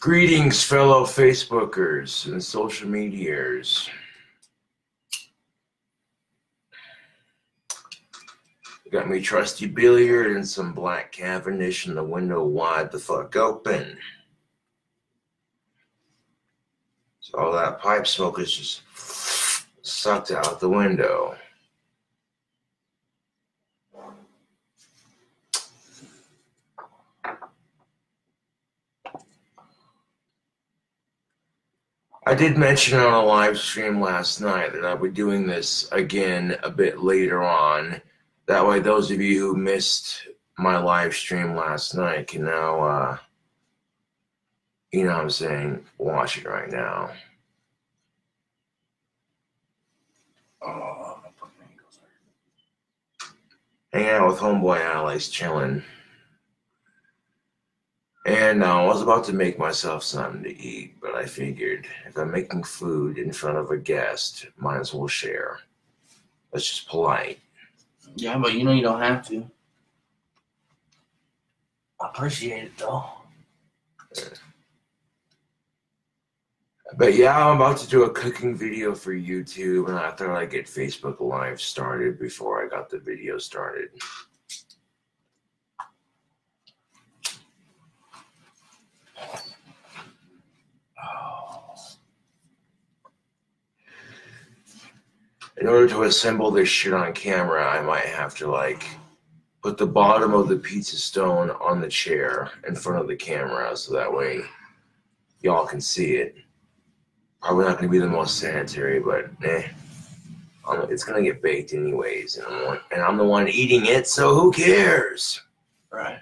Greetings, fellow Facebookers and social medias. Got me trusty billiard and some black Cavendish and the window wide the fuck open. So all that pipe smoke is just sucked out the window. I did mention on a live stream last night that I'll be doing this again a bit later on. That way those of you who missed my live stream last night can now, you know what I'm saying, watch it right now. Oh, hanging out with homeboy Alex, chilling. And I was about to make myself something to eat, but I figured if I'm making food in front of a guest, might as well share. That's just polite. Yeah, but you know you don't have to. I appreciate it, though. But yeah, I'm about to do a cooking video for YouTube, and I thought I'd get Facebook Live started before I got the video started. In order to assemble this shit on camera, I might have to like put the bottom of the pizza stone on the chair in front of the camera so that way y'all can see it. Probably not going to be the most sanitary, but it's going to get baked anyways, and I'm the one eating it, so who cares? Right.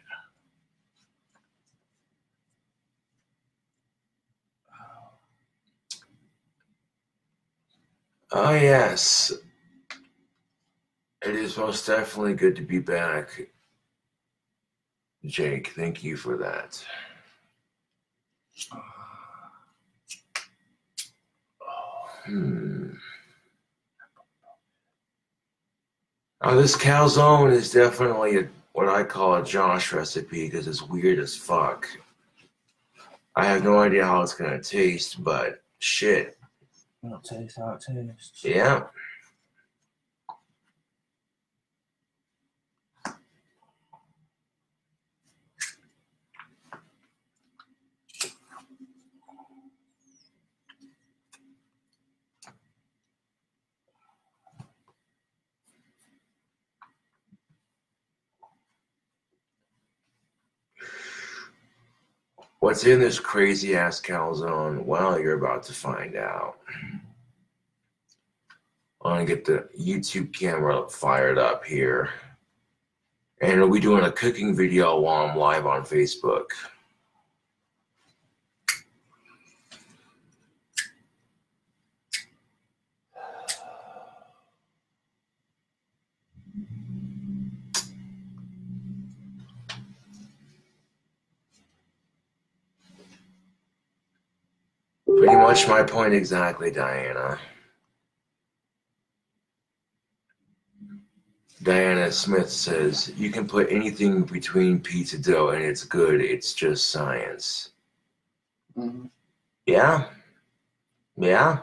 Oh, yes. It is most definitely good to be back. Jake, thank you for that. Oh, this calzone is definitely what I call a Josh recipe because it's weird as fuck. I have no idea how it's going to taste, but shit. It'll taste how it tastes. Yeah. What's in this crazy ass calzone? Well, you're about to find out. I'm gonna get the YouTube camera fired up here. And we'll be doing a cooking video while I'm live on Facebook. Pretty much my point exactly, Diana. Diana Smith says, you can put anything between pizza dough and it's good. It's just science. Mm-hmm. Yeah. Yeah.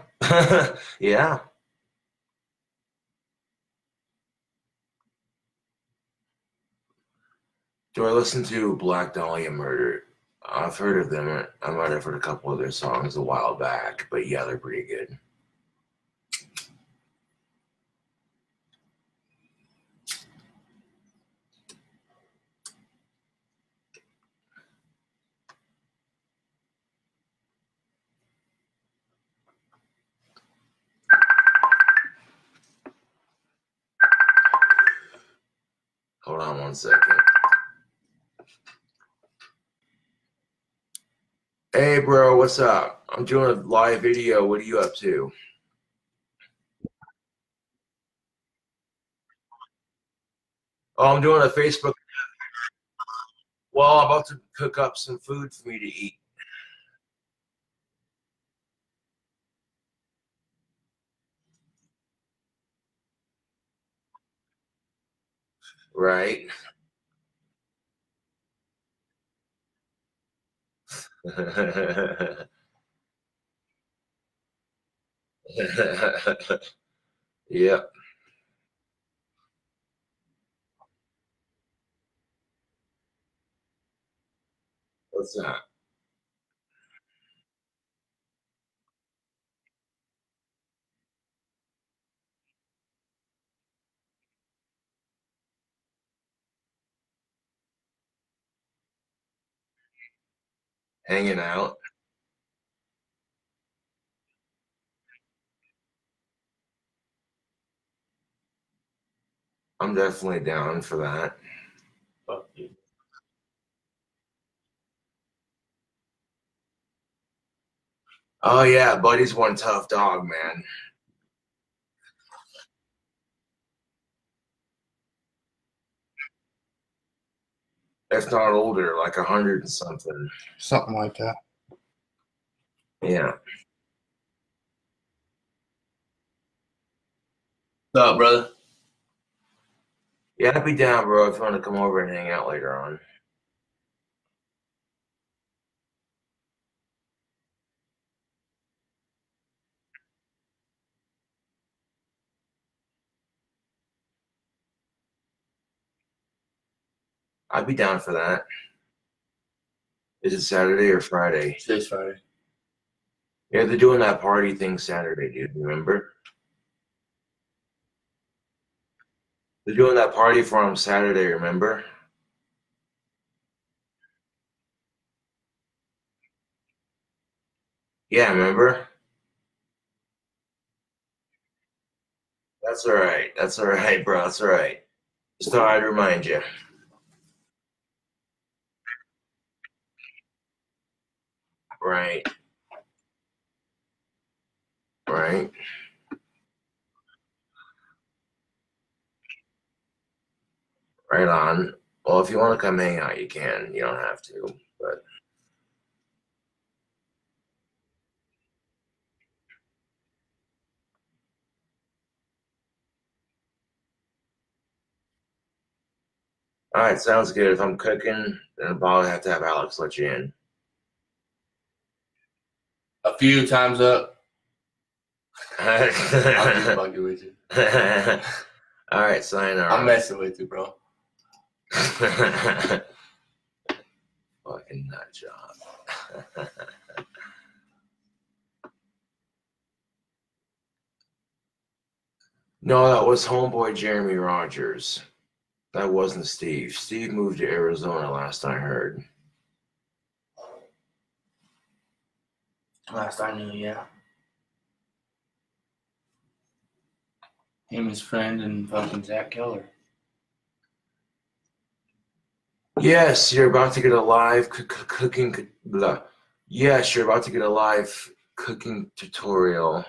Yeah. Do I listen to Black Dahlia Murder? I've heard of them. I might have heard a couple of their songs a while back, but yeah, they're pretty good. Hold on one second. Hey, bro, what's up? I'm doing a live video. What are you up to? Oh, I'm doing a Facebook. Well, I'm about to cook up some food for me to eat. Right? Yep. What's that? Hanging out. I'm definitely down for that. Fuck you. Oh yeah, Buddy's one tough dog, man. If not older, like 100 and something. Something like that. Yeah. What's up, brother? Yeah, I'd be down, bro, if you want to come over and hang out later on. I'd be down for that. Is it Saturday or Friday? Today's Friday. Yeah, they're doing that party thing Saturday, dude. Remember? They're doing that party for him Saturday, remember? Yeah, remember? That's all right. That's all right, bro. That's all right. Just thought I'd remind you. Right. Right. Right on. Well, if you want to come hang out, you can. You don't have to. But all right, sounds good. If I'm cooking, then I'll probably have to have Alex let you in. A few times up. I'm just All fucking with you. right, sayonara. I'm messing with you, bro. Fucking nut job. No, that was homeboy Jeremy Rogers. That wasn't Steve. Steve moved to Arizona last I heard. Last I knew, yeah. Him, his friend, and fucking Zach Keller. Yes, you're about to get a live cooking. Blah. Yes, you're about to get a live cooking tutorial.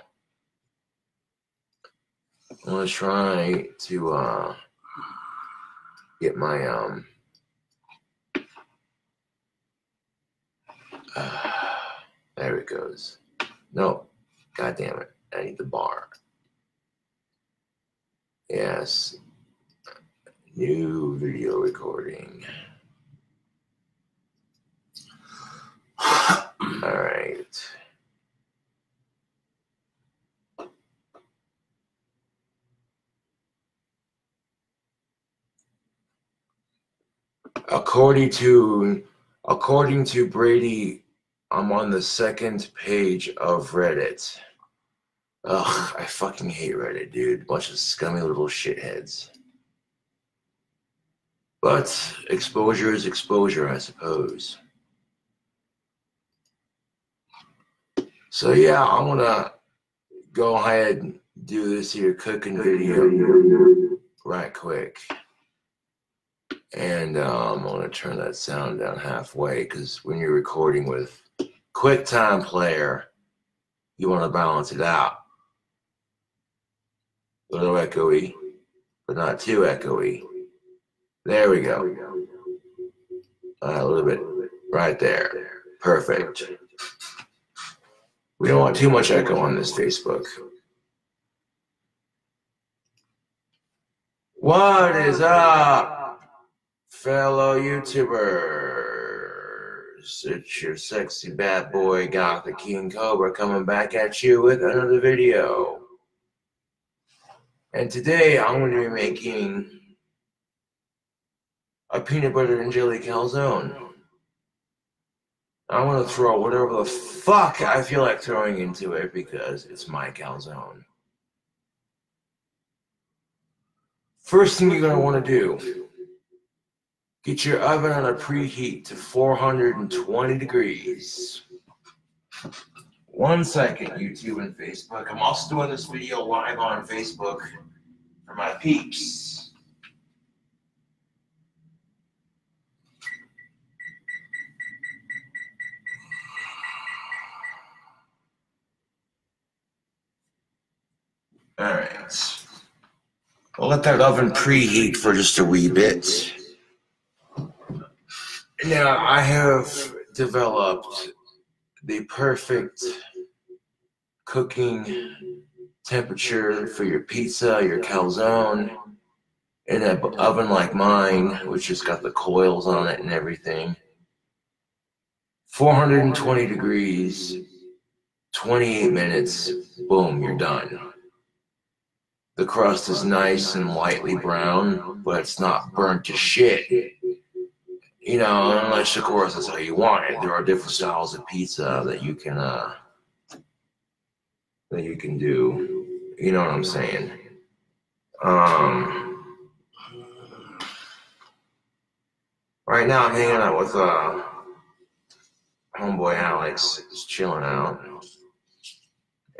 I'm gonna try to get my there it goes. No, god damn it! I need the bar. Yes, new video recording. All right. According to Brady, I'm on the second page of Reddit. Ugh, I fucking hate Reddit, dude. Bunch of scummy little shitheads. But exposure is exposure, I suppose. So yeah, I'm gonna go ahead and do this here cooking video right quick. And I'm gonna turn that sound down halfway because when you're recording with QuickTime Player, you want to balance it out. A little echoey, but not too echoey. There we go. A little bit right there. Perfect. We don't want too much echo on this Facebook. What is up, fellow YouTubers? It's your sexy bad boy Gothic King Cobra coming back at you with another video. And today I'm going to be making a peanut butter and jelly calzone. I'm going to throw whatever the fuck I feel like throwing into it because it's my calzone. First thing you're going to want to do, get your oven on a preheat to 420 degrees. 1 second, YouTube and Facebook. I'm also doing this video live on Facebook for my peeps. Alright. We'll let that oven preheat for just a wee bit. Now, I have developed the perfect cooking temperature for your pizza, your calzone, in an oven like mine, which has got the coils on it and everything. 420 degrees, 28 minutes, boom, you're done. The crust is nice and lightly brown, but it's not burnt to shit. You know, unless, of course, that's how you want it. There are different styles of pizza that you can do. You know what I'm saying? Right now I'm hanging out with homeboy Alex, just chilling out,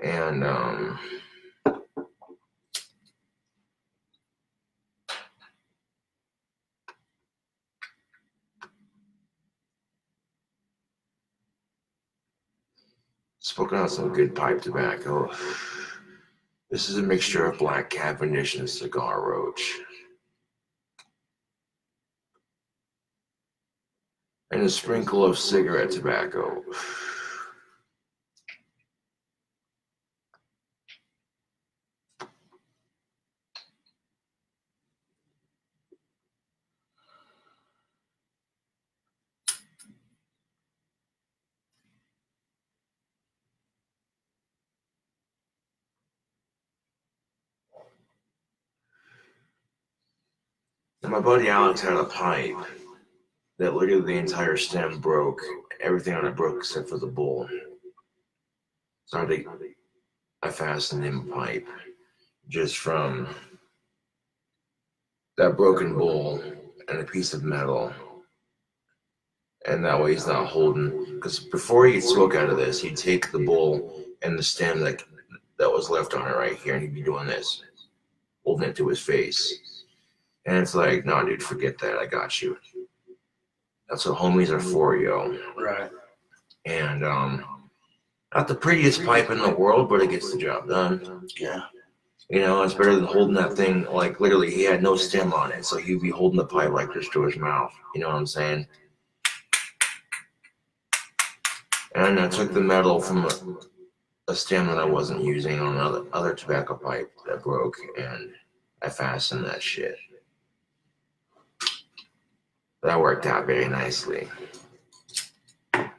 and smoking out some good pipe tobacco. This is a mixture of black Cavendish and cigar roach. And a sprinkle of cigarette tobacco. And my buddy Alex had a pipe that literally the entire stem broke. Everything on it broke except for the bowl. So I fastened him a pipe just from that broken bowl and a piece of metal. And that way he's not holding, because before he could smoke out of this, he'd take the bowl and the stem that was left on it right here, and he'd be doing this, holding it to his face. And it's like, no, dude, forget that. I got you. That's what homies are for, yo. Right. And not the prettiest pipe in the world, but it gets the job done. Yeah. You know, it's better than holding that thing, like, literally, he had no stem on it, so he'd be holding the pipe like this to his mouth. You know what I'm saying? And I took the metal from a stem that I wasn't using on another tobacco pipe that broke, and I fastened that shit. That worked out very nicely. Now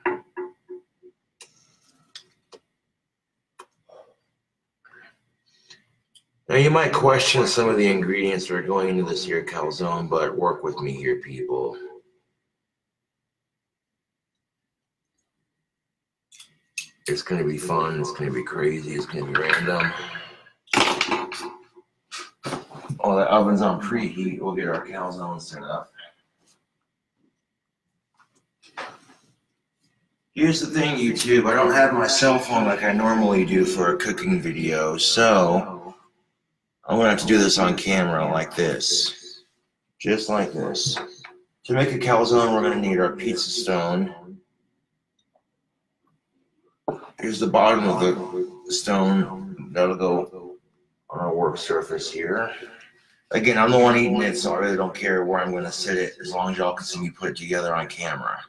you might question some of the ingredients that are going into this here calzone, but work with me here, people. It's going to be fun, it's going to be crazy, it's going to be random. While the oven's on preheat, we'll get our calzone set up. Here's the thing, YouTube, I don't have my cell phone like I normally do for a cooking video, so I'm going to have to do this on camera like this. Just like this. To make a calzone, we're going to need our pizza stone. Here's the bottom of the stone. That'll go on our work surface here. Again, I'm the one eating it, so I really don't care where I'm going to sit it, as long as y'all can see me put it together on camera.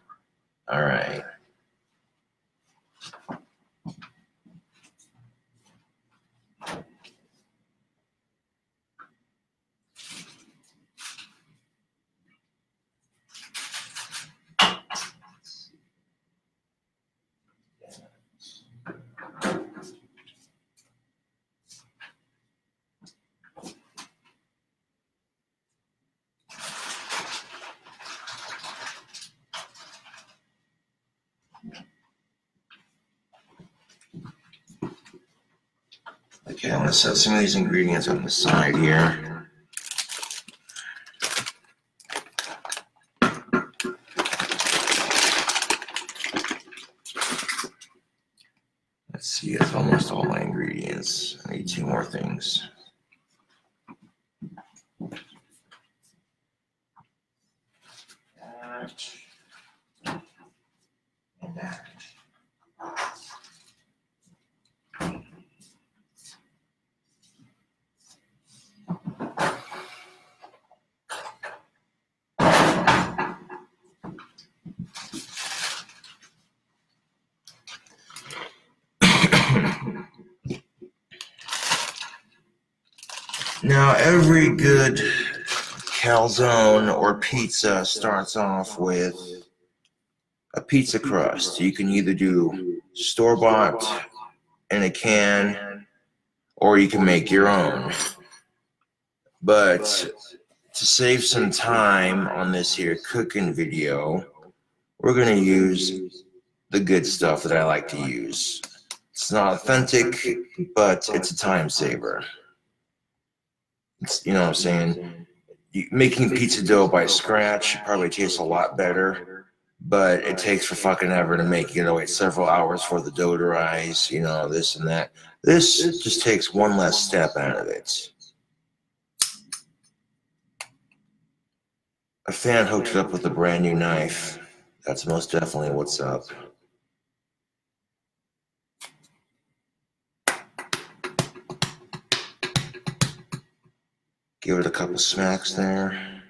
All right. Okay, I'm gonna set some of these ingredients on the side here. Let's see, it's almost all my ingredients. I need 2 more things. That and that. Now, every good calzone or pizza starts off with a pizza crust. You can either do store-bought in a can, or you can make your own. But to save some time on this here cooking video, we're going to use the good stuff that I like to use. It's not authentic, but it's a time saver. It's, you know what I'm saying? Making pizza dough by scratch probably tastes a lot better, but it takes for fucking ever to make. You know, wait several hours for the dough to rise, you know, this and that. This just takes one less step out of it. A fan hooked it up with a brand new knife. That's most definitely what's up. Give it a couple smacks there.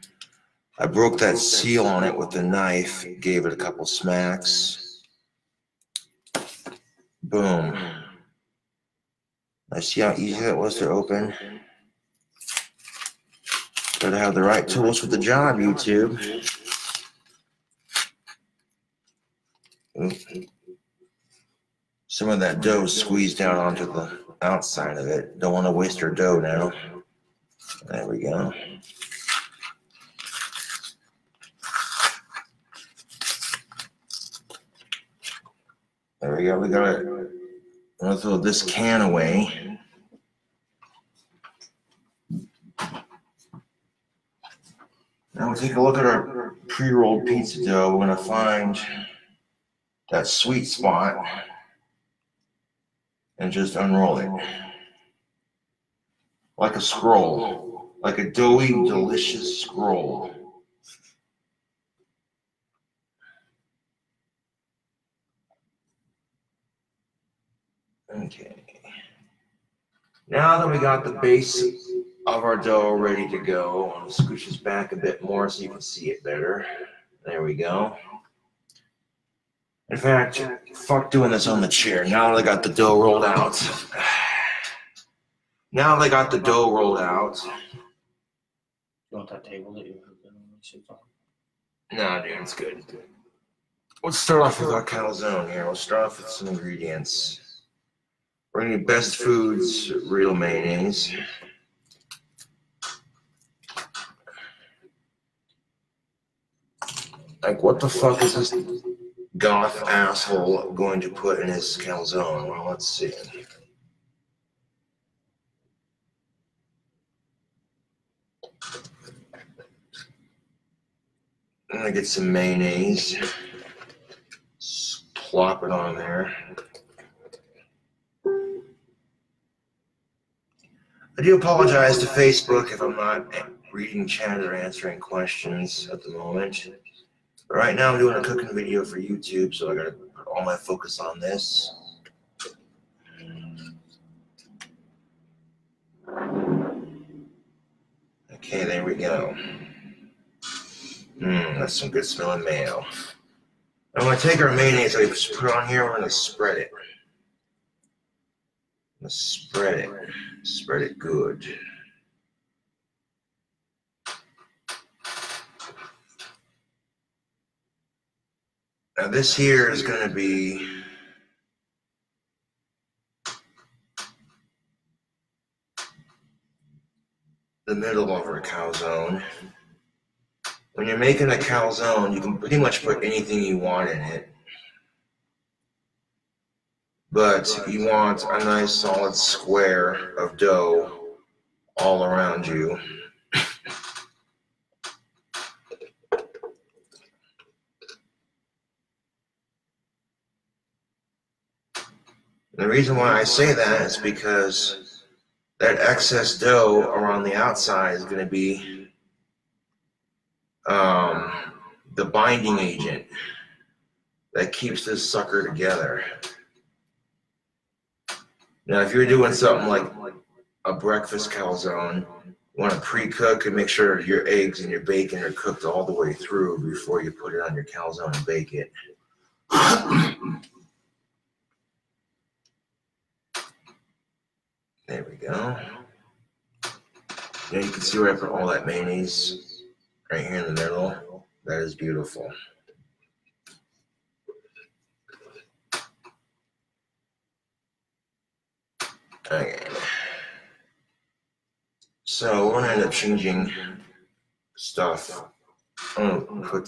I broke that seal on it with the knife, gave it a couple smacks. Boom. I see how easy that was to open. Gotta have the right tools for the job, YouTube. Some of that dough squeezed out onto the outside of it. Don't want to waste our dough now. There we go. There we go. We got it. I'm gonna throw this can away. Now we'll take a look at our pre-rolled pizza dough. We're gonna find that sweet spot and just unroll it. Like a scroll. Like a doughy, delicious scroll. Okay. Now that we got the base of our dough ready to go, I'm going to scooch this back a bit more so you can see it better. There we go. In fact, fuck doing this on the chair. Now that I got the dough rolled out. Now that I got the dough rolled out. You want that table that you were on? Nah, dude, it's good. Let's start off with our calzone here. We'll start off with some ingredients. We're going to need Best Foods real mayonnaise. Like, what the fuck is this goth asshole going to put in his calzone? Well, let's see. I'm going to get some mayonnaise. Just plop it on there. I do apologize to Facebook if I'm not reading chat or answering questions at the moment. But right now I'm doing a cooking video for YouTube, so I gotta put all my focus on this. Okay, there we go. That's some good smelling mayo. I'm gonna take our mayonnaise that we just put on here, we're gonna spread it. Let's spread it. Spread it good. Now this here is going to be the middle of our calzone. When you're making a calzone, you can pretty much put anything you want in it. but you want a nice solid square of dough all around you. The reason why I say that is because that excess dough around the outside is going to be the binding agent that keeps this sucker together. Now, if you're doing something like a breakfast calzone, you want to pre-cook and make sure your eggs and your bacon are cooked all the way through before you put it on your calzone and bake it. There we go. Now you can see where I put all that mayonnaise right here in the middle. That is beautiful. Okay. So we're gonna end up changing stuff. I'm gonna put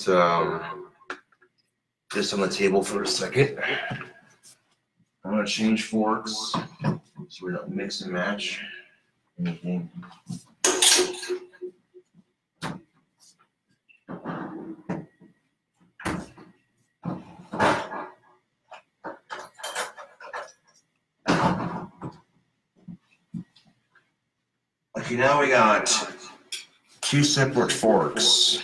this on the table for a second. I'm gonna change forks so we don't mix and match anything. Okay, now we got 2 separate forks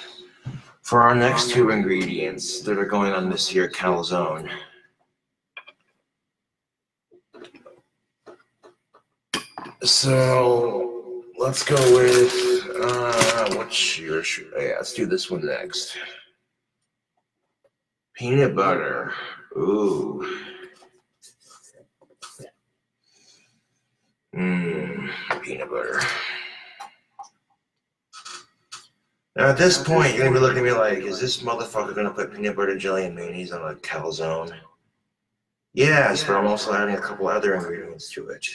for our next 2 ingredients that are going on this here calzone. So let's go with let's do this one next. Peanut butter. Ooh. Peanut butter. Now at this point, you're gonna be looking at me like, is this motherfucker gonna put peanut butter, jelly, and mayonnaise on a calzone? Yes, but I'm also adding a couple other ingredients to it.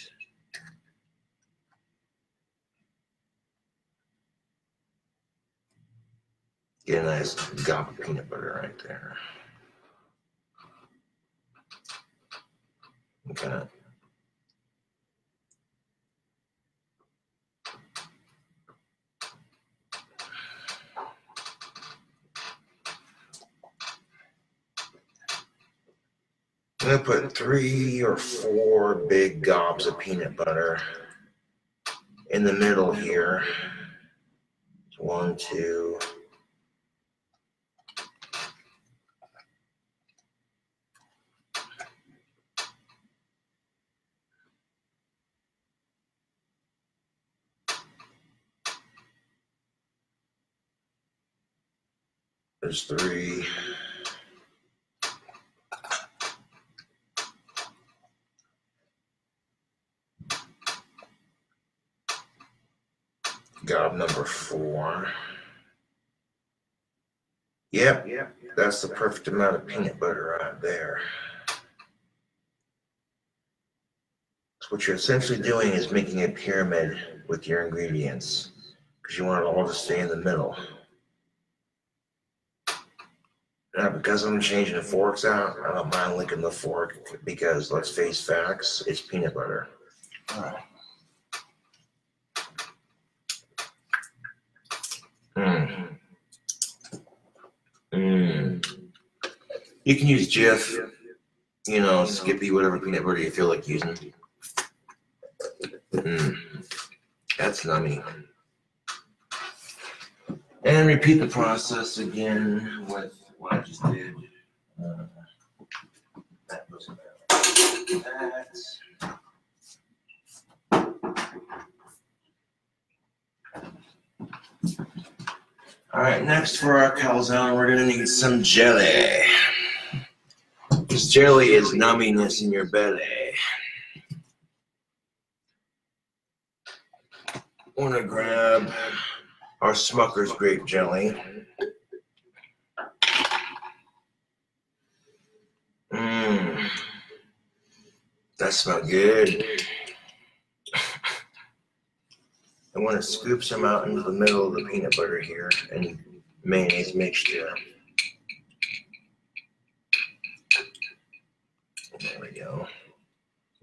Get a nice gob of peanut butter right there. Okay. I'm gonna put 3 or 4 big gobs of peanut butter in the middle here. 1, 2. There's 3. Gob number 4. Yep, that's the perfect amount of peanut butter right there. So what you're essentially doing is making a pyramid with your ingredients because you want it all to stay in the middle. Now, because I'm changing the forks out, I don't mind licking the fork because, let's face facts, it's peanut butter. All right. You can use Jif, you know, Skippy, whatever peanut butter you feel like using. That's nummy. And repeat the process again with what I just did. That goes about that. All right, next for our calzone, we're gonna need some jelly. This jelly is numminess in your belly. We're gonna grab our Smucker's grape jelly. That smells good. I want to scoop some out into the middle of the peanut butter here and mayonnaise mixture. There we go.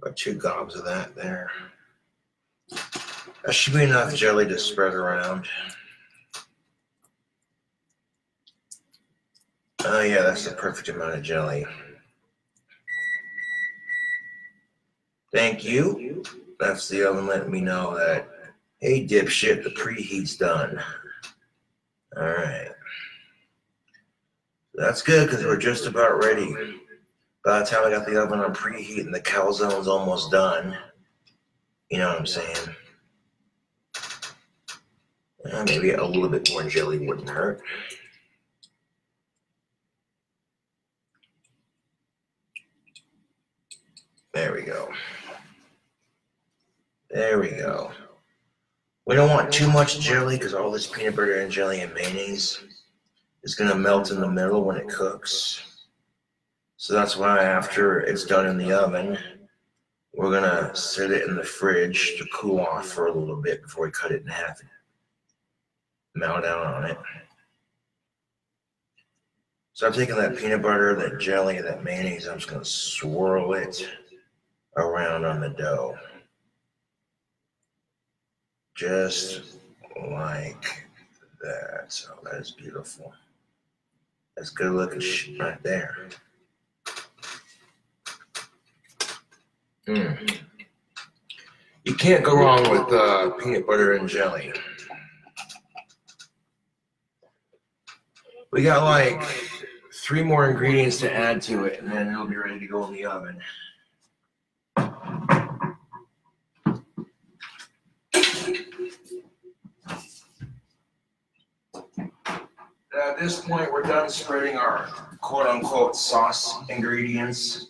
About 2 gobs of that there. That should be enough jelly to spread around. Oh yeah, that's the perfect amount of jelly. Thank you. That's the oven letting me know that, hey dipshit, the preheat's done. Alright. That's good because we're just about ready. By the time I got the oven on preheat and the calzone's almost done, you know what I'm saying? Maybe a little bit more jelly wouldn't hurt. There we go. There we go. We don't want too much jelly because all this peanut butter and jelly and mayonnaise is going to melt in the middle when it cooks. So that's why after it's done in the oven, we're going to set it in the fridge to cool off for a little bit before we cut it in half and melt down on it. So I'm taking that peanut butter, that jelly, that mayonnaise, I'm just going to swirl it around on the dough. Just like that. So that is beautiful. That's good looking shit right there. You can't go wrong with peanut butter and jelly. We got like 3 more ingredients to add to it, and then it'll be ready to go in the oven. At this point, we're done spreading our quote-unquote sauce ingredients.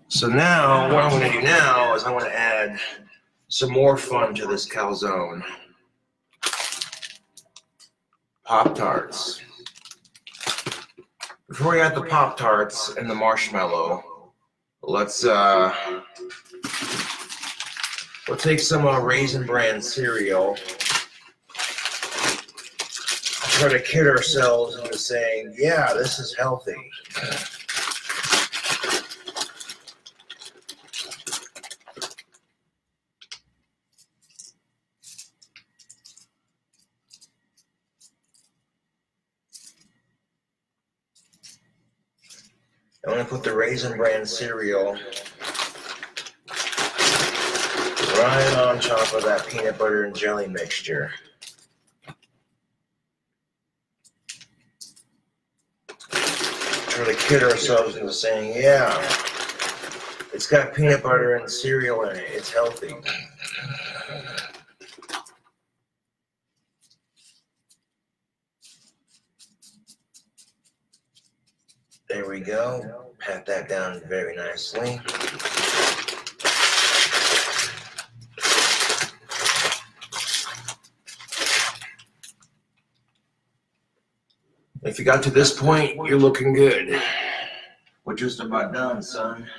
So now, what I'm going to do now is I'm going to add some more fun to this calzone. Pop-Tarts. Before we add the Pop-Tarts and the marshmallow, we'll take some Raisin Bran cereal. Try to kid ourselves into saying, yeah, this is healthy. I'm going to put the Raisin Bran cereal right on top of that peanut butter and jelly mixture. Try to kid ourselves into saying, yeah, it's got peanut butter and cereal in it. It's healthy. There we go. Pat that down very nicely. If you got to this point, you're looking good. We're just about done, son.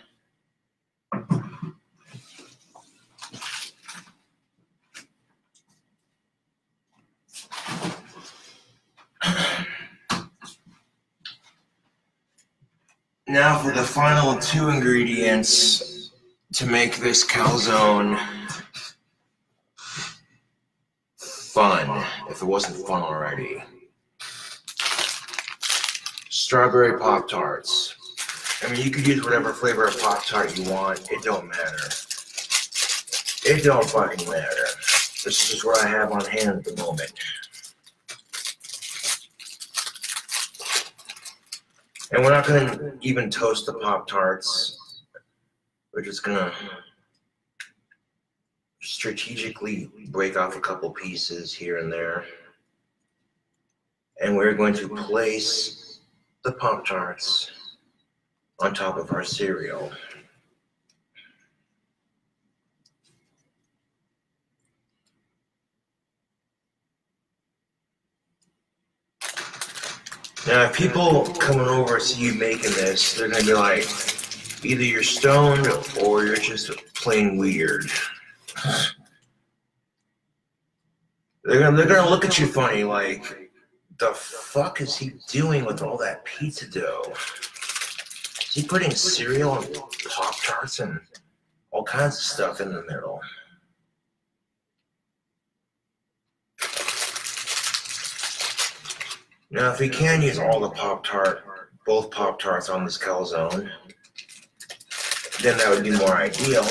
Now for the final 2 ingredients to make this calzone fun, if it wasn't fun already. Strawberry Pop-Tarts. I mean, you could use whatever flavor of Pop-Tart you want. It don't matter. It don't fucking matter. This is what I have on hand at the moment. And we're not going to even toast the Pop-Tarts. We're just going to strategically break off a couple pieces here and there. And we're going to place the Pop-Tarts on top of our cereal. Now, if people coming over see you making this, they're going to be like, either you're stoned or you're just plain weird. They're gonna look at you funny, like, the fuck is he doing with all that pizza dough? Is he putting cereal and Pop-Tarts and all kinds of stuff in the middle? Now, if we can use all the both Pop-Tarts on this calzone, then that would be more ideal.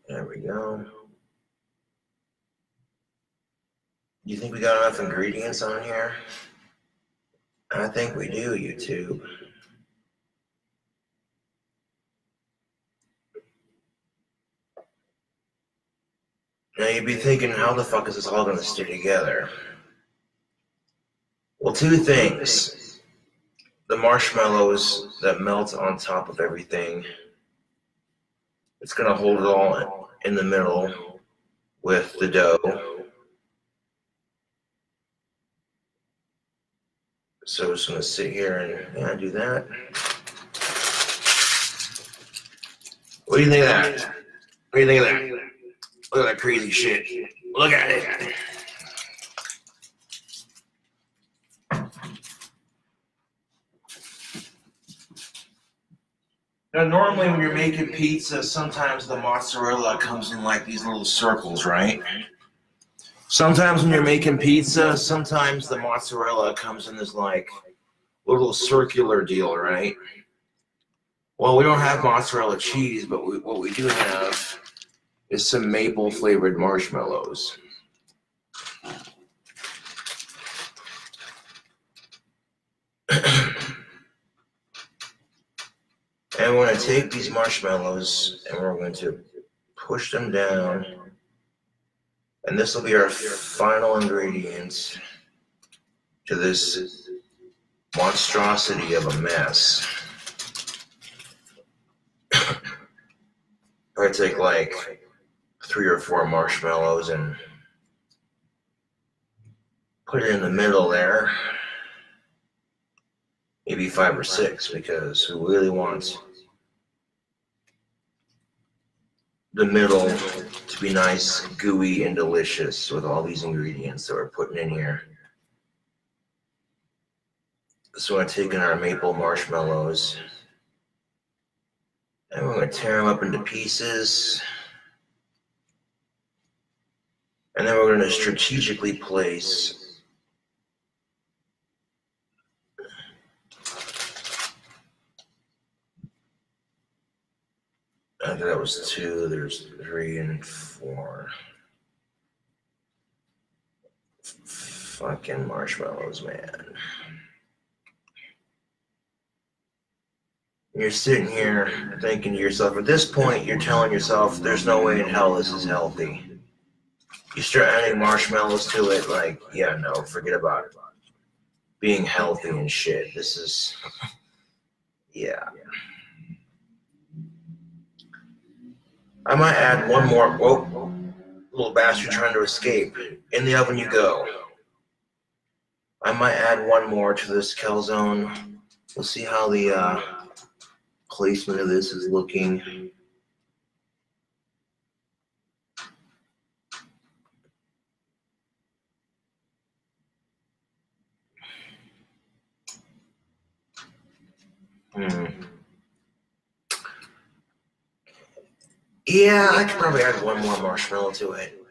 There we go. Do you think we got enough ingredients on here? I think we do, YouTube. Now you'd be thinking, how the fuck is this all going to stay together? Well, two things. The marshmallows that melt on top of everything. It's going to hold it all in the middle with the dough. So I'm just going to sit here and do that. What do you think of that? What do you think of that? Look at that crazy shit. Look at it. Now, normally when you're making pizza, sometimes the mozzarella comes in like these little circles, right? Sometimes when you're making pizza, sometimes the mozzarella comes in this like little circular deal, right? Well, we don't have mozzarella cheese, but what we do have is some maple flavored marshmallows. And we're going to take these marshmallows and we're going to push them down. And this will be our final ingredient to this monstrosity of a mess. I take like 3 or 4 marshmallows and put it in the middle there. Maybe 5 or 6, because we really want the middle to be nice, gooey, and delicious with all these ingredients that we're putting in here. So I'm taking our maple marshmallows and we're going to tear them up into pieces. And then we're going to strategically place I think that was 2, there's 3 and 4. Fucking marshmallows, man. You're sitting here thinking to yourself, at this point, you're telling yourself, there's no way in hell this is healthy. You start adding marshmallows to it, like, yeah, no, forget about it. Being healthy and shit. This is, yeah. I might add one more. Whoa, little bastard trying to escape. In the oven you go. I might add one more to this calzone. We'll see how the placement of this is looking. Yeah, I could probably add one more marshmallow to it.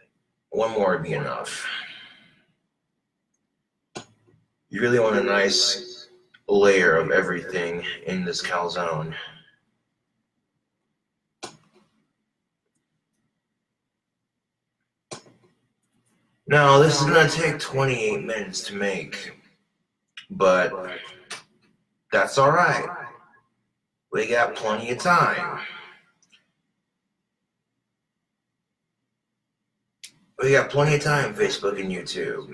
One more would be enough. You really want a nice layer of everything in this calzone. Now, this is going to take 28 minutes to make, but that's all right. We got plenty of time. We got plenty of time, Facebook and YouTube.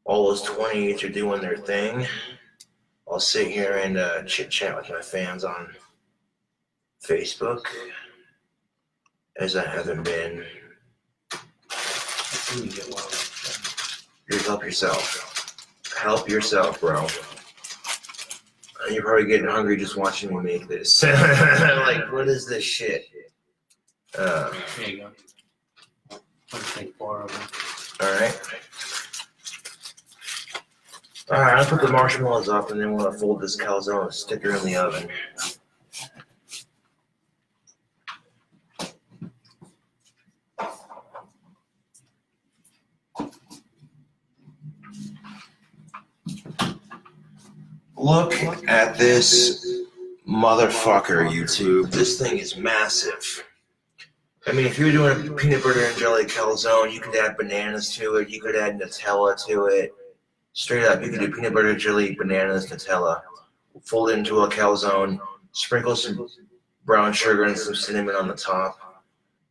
All those 28s are doing their thing. I'll sit here and chit-chat with my fans on Facebook, as I haven't been. You help yourself. Help yourself, bro. And you're probably getting hungry just watching me make this. Like, what is this shit? There you go. I'll take 4 of them. All right. Alright, I'll put the marshmallows up and then we'll fold this calzone and stick her in the oven. Look at this motherfucker, YouTube. This thing is massive. I mean, if you were doing a peanut butter and jelly calzone, you could add bananas to it. You could add Nutella to it. Straight up, you could do peanut butter, jelly, bananas, Nutella. Fold it into a calzone. Sprinkle some brown sugar and some cinnamon on the top.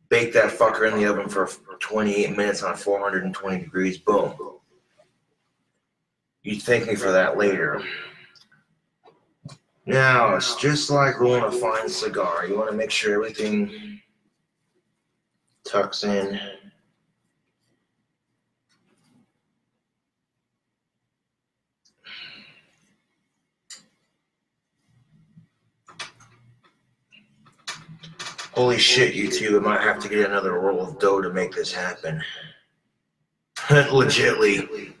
Bake that fucker in the oven for 28 minutes on 420 degrees. Boom. You'd thank me for that later. Now, it's just like rolling a fine cigar. You want to make sure everything tucks in. Holy shit, YouTube, I might have to get another roll of dough to make this happen. Legitly.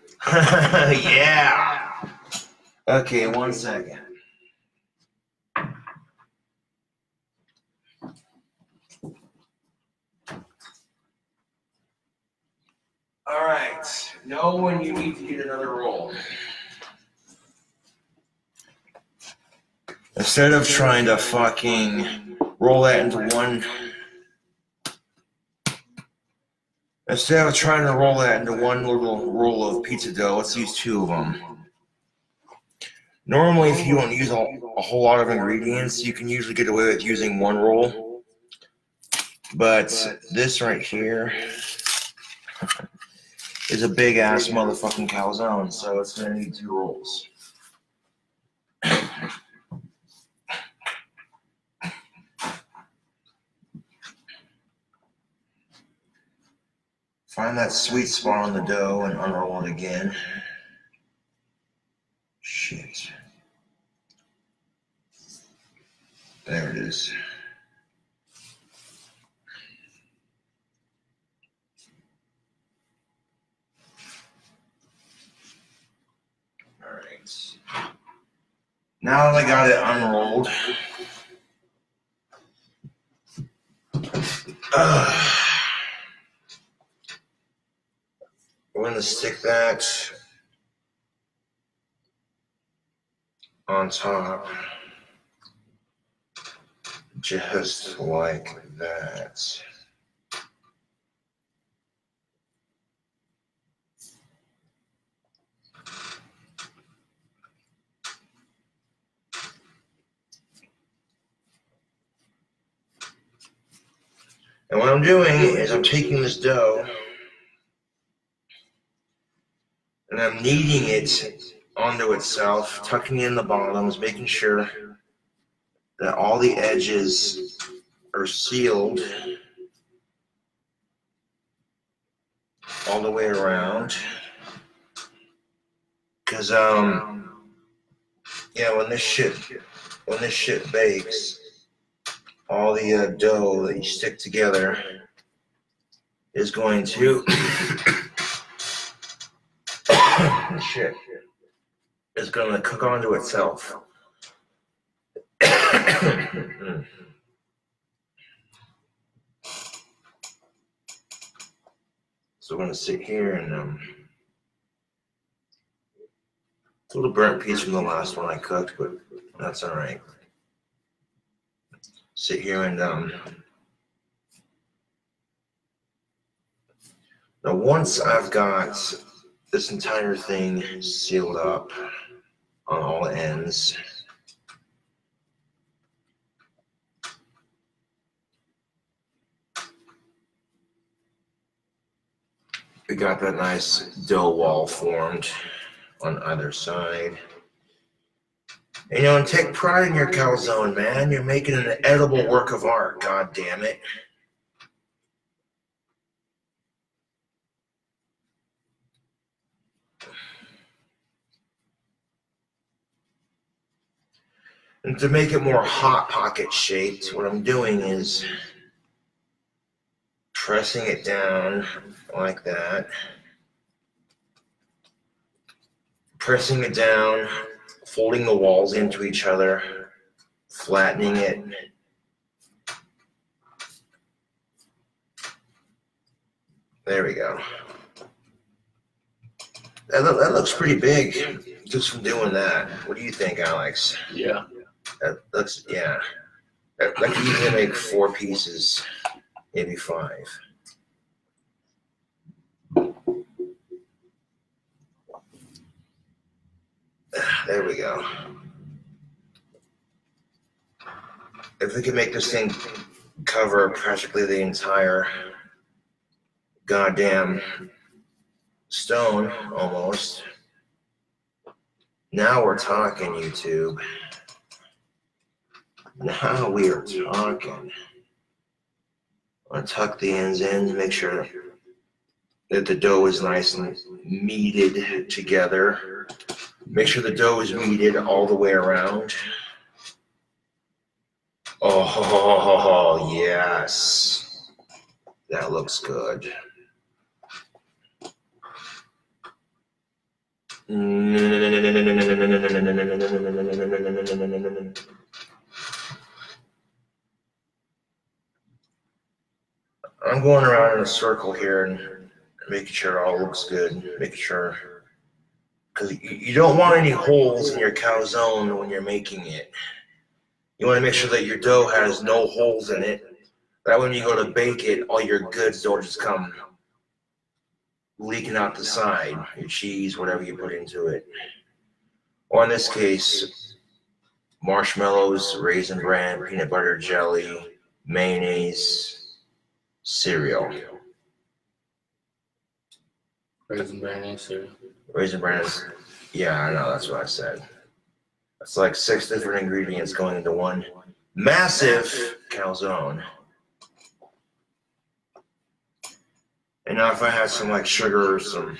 Yeah. Okay, 1 second. Alright, know when you need to get another roll. Instead of trying to fucking roll that into one, little roll of pizza dough, let's use 2 of them. Normally, if you don't use a whole lot of ingredients, you can usually get away with using 1 roll. But this right here is a big ass motherfucking calzone, so it's gonna need 2 rolls. Find that sweet spot on the dough and unroll it again. Shit. There it is. Alright. Now that I got it unrolled, we're going to stick that on top, just like that. And what I'm doing is I'm taking this dough and I'm kneading it onto itself, tucking in the bottoms, making sure that all the edges are sealed all the way around. Cause yeah, when this shit bakes, all the dough that you stick together is going to shit is going to cook onto itself. So we're going to sit here and it's a little burnt piece from the last one I cooked, but that's all right. Sit here and now once I've got this entire thing sealed up on all ends, we got that nice dough wall formed on either side. You know, and take pride in your calzone, man. You're making an edible work of art, god damn it. And to make it more hot pocket shaped, what I'm doing is pressing it down like that. pressing it down, folding the walls into each other, flattening it. There we go. That looks pretty big just from doing that. What do you think, Alex? Yeah. That looks, yeah. That could easily make 4 pieces, maybe 5. There we go. If we could make this thing cover practically the entire goddamn stone, almost. Now we're talking, YouTube. Now we are talking. I'm going to tuck the ends in, make sure that the dough is nice and meated together. Make sure the dough is meated all the way around. Oh, yes. That looks good. I'm going around in a circle here and making sure it all looks good. Making sure, because you don't want any holes in your calzone when you're making it. You want to make sure that your dough has no holes in it. That when you go to bake it, all your goods don't just come leaking out the side. Your cheese, whatever you put into it. Or in this case, marshmallows, raisin bran, peanut butter jelly, mayonnaise, cereal. Raisin bran and cereal. Raisin bran is, yeah, I know, that's what I said. It's like 6 different ingredients going into one massive calzone. And now if I had some like sugar or some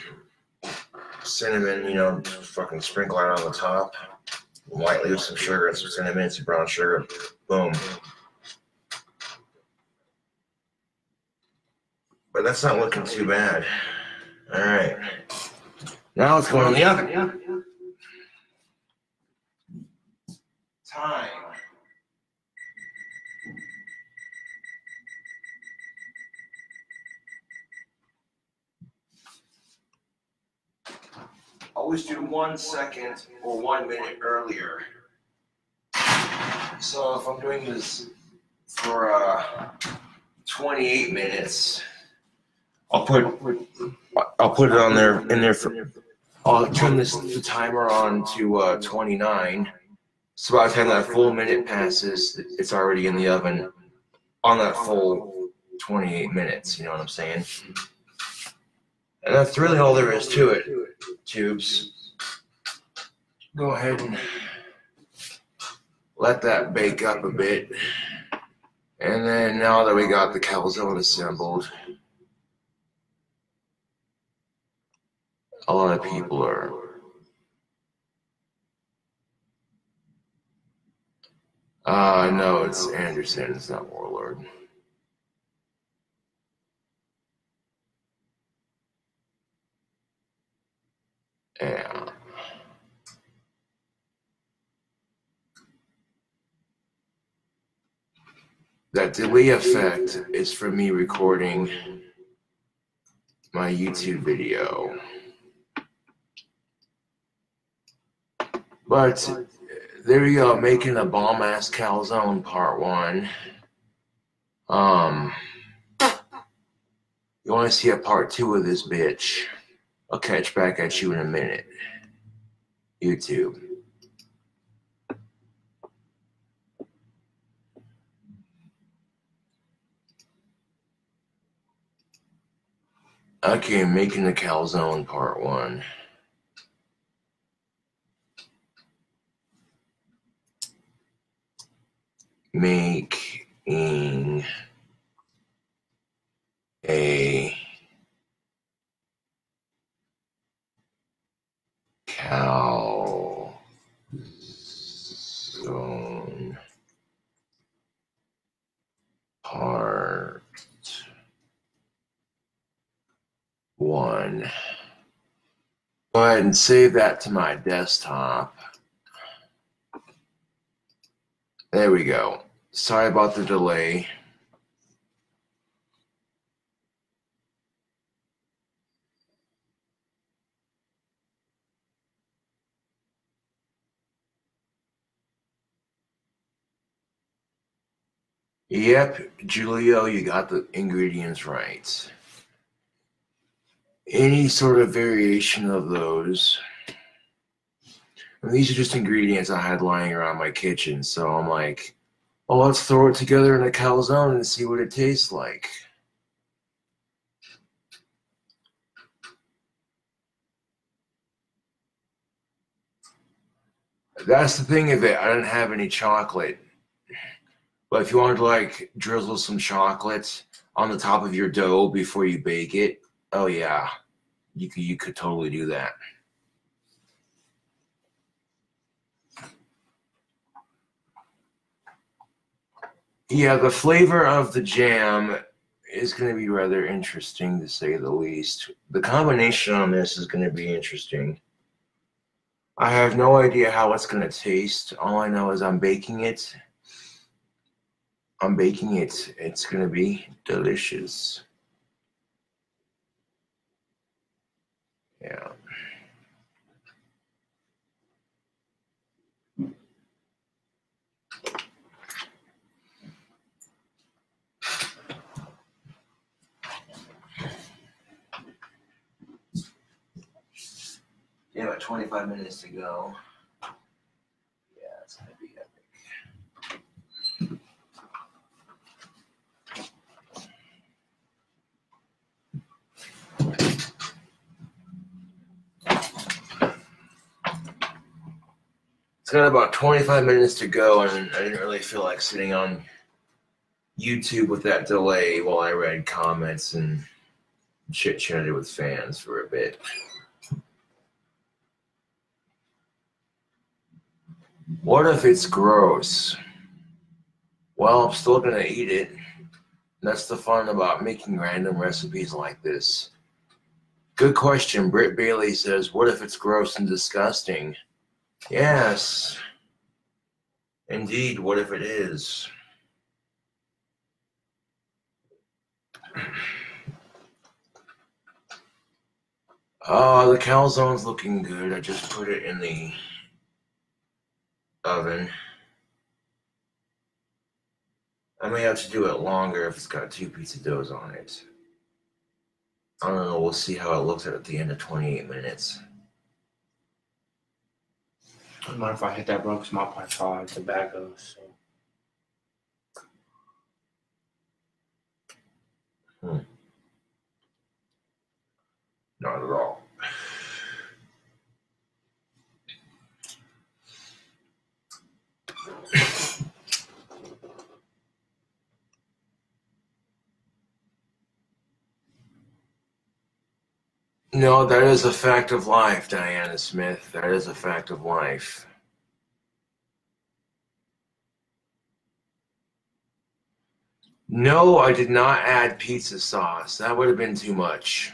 cinnamon, you know, fucking sprinkle it on the top, lightly with some sugar and some cinnamon, some brown sugar, boom. But that's not looking too bad. All right. Now let's go in the oven. Time. Always do 1 second or 1 minute earlier. So if I'm doing this for 28 minutes, I'll put it on there in there for. I'll turn the timer on to 29. So by the time that full minute passes, it's already in the oven on that full 28 minutes. You know what I'm saying? And that's really all there is to it, tubes. Go ahead and let that bake up a bit. And then now that we got the calzone assembled, a lot of people are no, it's Anderson, it's not Warlord. Yeah. That delay effect is for me recording my YouTube video. But there we go, making a bomb-ass calzone part 1. You want to see a part 2 of this bitch? I'll catch back at you in a minute. YouTube. Okay, making the calzone part 1. Making a calzone part 1. Go ahead and save that to my desktop. There we go. Sorry about the delay. Yep, Julio, you got the ingredients right. Any sort of variation of those. And these are just ingredients I had lying around my kitchen, so I'm like, well, let's throw it together in a calzone and see what it tastes like. That's the thing of it. I didn't have any chocolate. But if you wanted to like drizzle some chocolate on the top of your dough before you bake it, oh yeah, you could totally do that. Yeah, the flavor of the jam is going to be rather interesting, to say the least. The combination on this is going to be interesting. I have no idea how it's going to taste. All I know is I'm baking it. It's going to be delicious. Yeah. Yeah, about 25 minutes to go. Yeah, it's going to be epic. It's got about 25 minutes to go, and I didn't really feel like sitting on YouTube with that delay while I read comments and chit-chatted with fans for a bit. What if it's gross? Well, I'm still gonna eat it. That's the fun about making random recipes like this. Good question. Britt Bailey says, what if it's gross and disgusting? Yes. Indeed, what if it is? Oh, the calzone's looking good. I just put it in the oven. I may have to do it longer if it's got 2 pizza doughs on it. I don't know. We'll see how it looks at the end of 28 minutes. Doesn't matter if I hit that, bro, because my pipe's hard tobacco, so. Not at all. No, that is a fact of life, Diana Smith. That is a fact of life. No, I did not add pizza sauce. That would have been too much.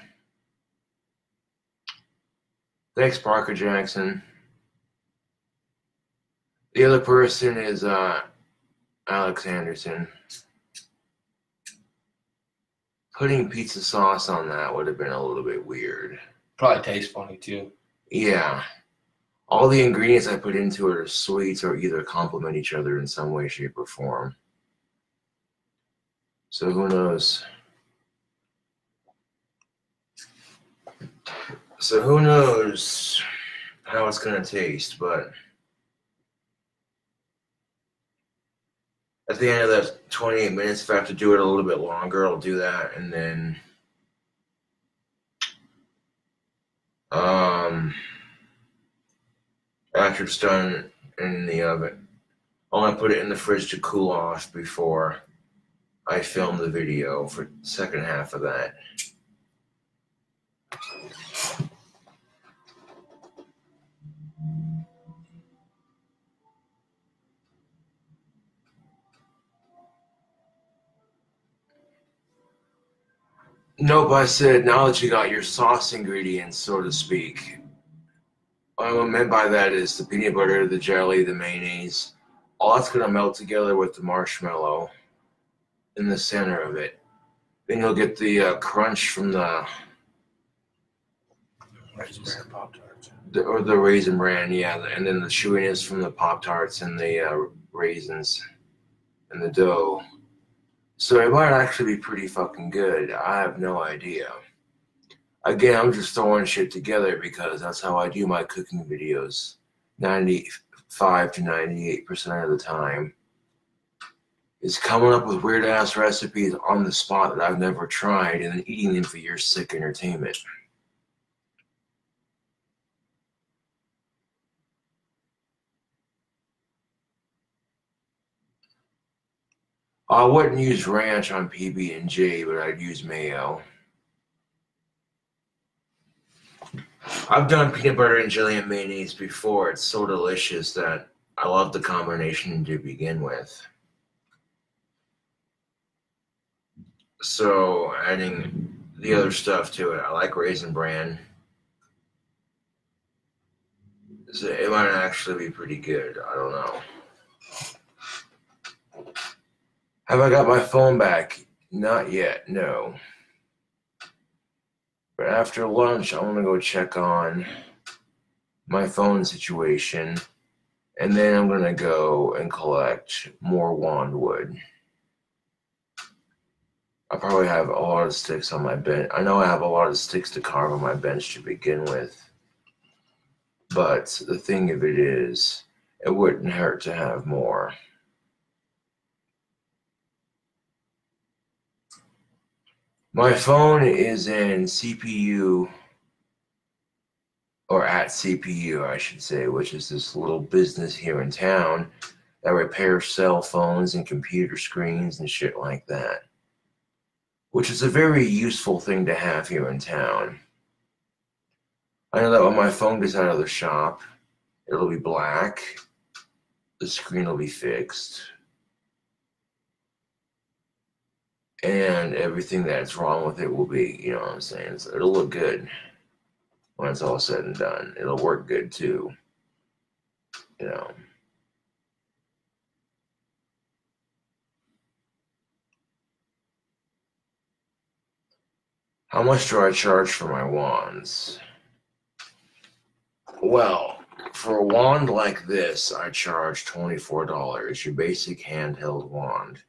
Thanks, Parker Jackson. The other person is Alex Anderson. Putting pizza sauce on that would have been a little bit weird. Probably tastes funny, too. Yeah. All the ingredients I put into it are sweets or either complement each other in some way, shape, or form. So who knows? So who knows how it's going to taste, but at the end of that 28 minutes, if I have to do it a little bit longer, I'll do that. And then after it's done in the oven, I want to put it in the fridge to cool off before I film the video for the second half of that. Nope, I said now that you got your sauce ingredients, so to speak, What I meant by that is the peanut butter, the jelly, the mayonnaise, all that's going to melt together with the marshmallow in the center of it. Then you'll get the crunch from the Raisin Bran Pop-Tarts. or the Raisin Bran, yeah, and then the chewiness from the Pop-Tarts and the raisins and the dough. So it might actually be pretty fucking good. I have no idea. Again, I'm just throwing shit together because that's how I do my cooking videos. 95 to 98% of the time is coming up with weird ass recipes on the spot that I've never tried and then eating them for your sick entertainment. I wouldn't use ranch on PB&J, but I'd use mayo. I've done peanut butter and jelly and mayonnaise before. It's so delicious that I love the combination to begin with. So adding the other stuff to it, I like Raisin Bran. So it might actually be pretty good. I don't know. Have I got my phone back? Not yet, no. But after lunch, I want to go check on my phone situation. And then I'm going to go and collect more wand wood. I probably have a lot of sticks on my bench. I know I have a lot of sticks to carve on my bench to begin with. But the thing of it is, it wouldn't hurt to have more. My phone is in CPU, or at CPU, I should say, which is this little business here in town that repairs cell phones and computer screens and shit like that. Which is a very useful thing to have here in town. I know that when my phone gets out of the shop, it'll be black, the screen will be fixed, and everything that's wrong with it will be, you know what I'm saying? So it'll look good when it's all said and done. It'll work good too, you know. How much do I charge for my wands? Well, for a wand like this, I charge $24, your basic handheld wand.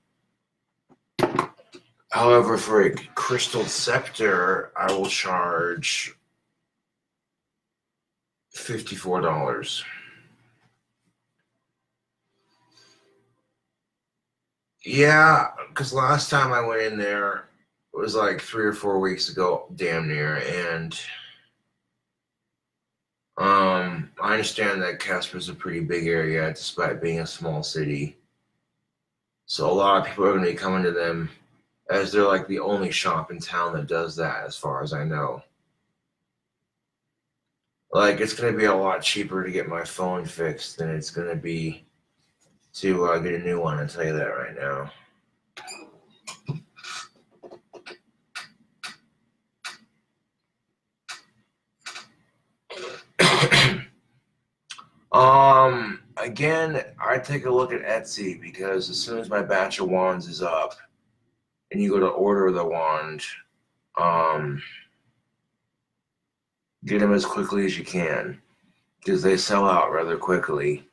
However, for a crystal scepter, I will charge $54. Yeah, because last time I went in there, it was like 3 or 4 weeks ago, damn near, and I understand that Casper's a pretty big area despite being a small city. So a lot of people are going to be coming to them as they're like the only shop in town that does that, as far as I know. Like, it's going to be a lot cheaper to get my phone fixed than it's going to be to get a new one, I'll tell you that right now. Again, I take a look at Etsy because as soon as my batch of wands is up and you go to order the wand, get them as quickly as you can because they sell out rather quickly.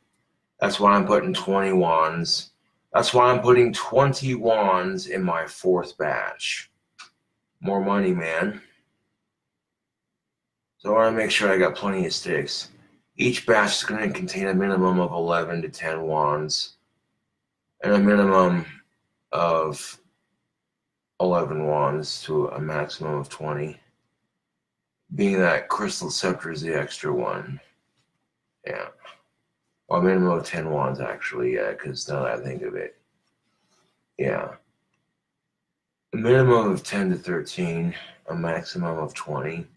That's why I'm putting 20 wands. That's why I'm putting 20 wands in my 4th batch. More money, man. So I want to make sure I got plenty of sticks. Each batch is going to contain a minimum of 11 to 10 wands and a minimum of 11 wands to a maximum of 20. Being that crystal scepter is the extra one. Yeah. Or a minimum of 10 wands, actually, yeah, because now that I think of it. Yeah. A minimum of 10 to 13, a maximum of 20.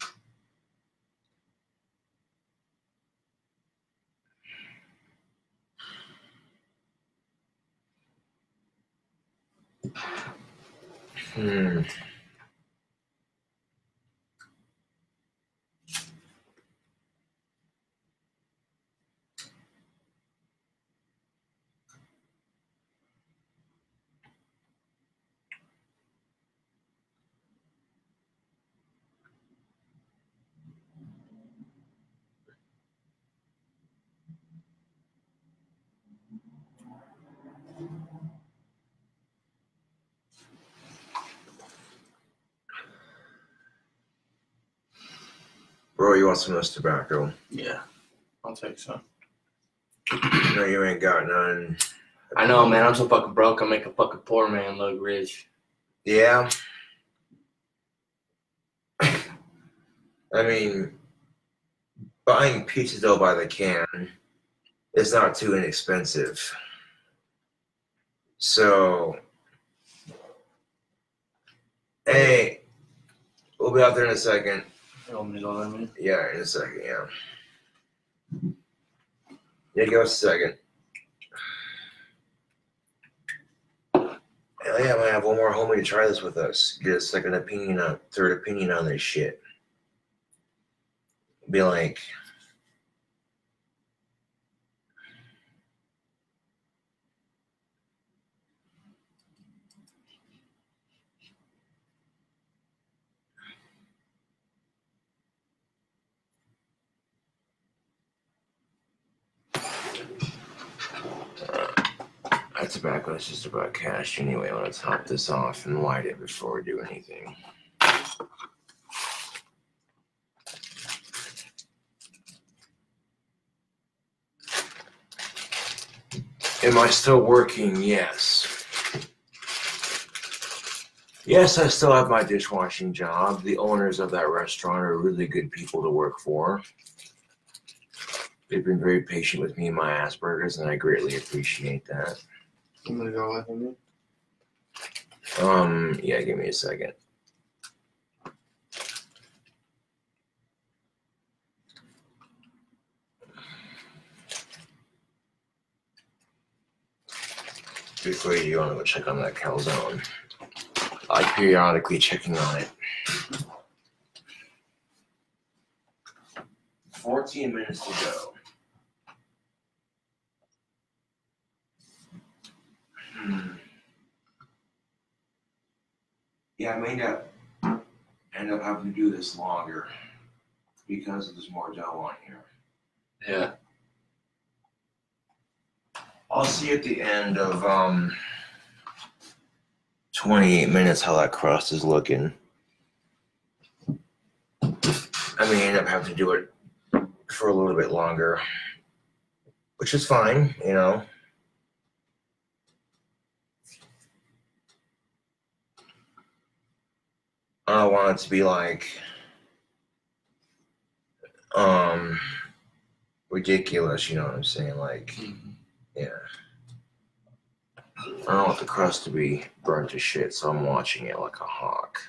Bro, you want some of this tobacco? Yeah, I'll take some. No, you ain't got none. I know, man. I'm so fucking broke. I make a fucking poor man look rich. Yeah. I mean, buying pizza dough by the can is not too inexpensive. So, hey, we'll be out there in a second. You want me to go there, man? Yeah, in a second, yeah. Yeah, give us a second. Hell yeah, I might have one more homie to try this with us. Get a second opinion on, third opinion on this shit. Be like, that tobacco is just about cash anyway. Let's top this off and light it before we do anything. Am I still working? Yes. Yes, I still have my dishwashing job. The owners of that restaurant are really good people to work for. They've been very patient with me and my Asperger's, and I greatly appreciate that. I'm gonna go with me. Yeah, give me a second. Before you want to go check on that calzone. I like periodically checking on it. 14 minutes to go. Yeah, I may end up having to do this longer because there's more dough on here. Yeah. I'll see at the end of 28 minutes how that crust is looking. I may end up having to do it for a little bit longer, which is fine, you know. I don't want it to be like ridiculous, you know what I'm saying? Like, yeah. I don't want the crust to be burnt to shit, so I'm watching it like a hawk.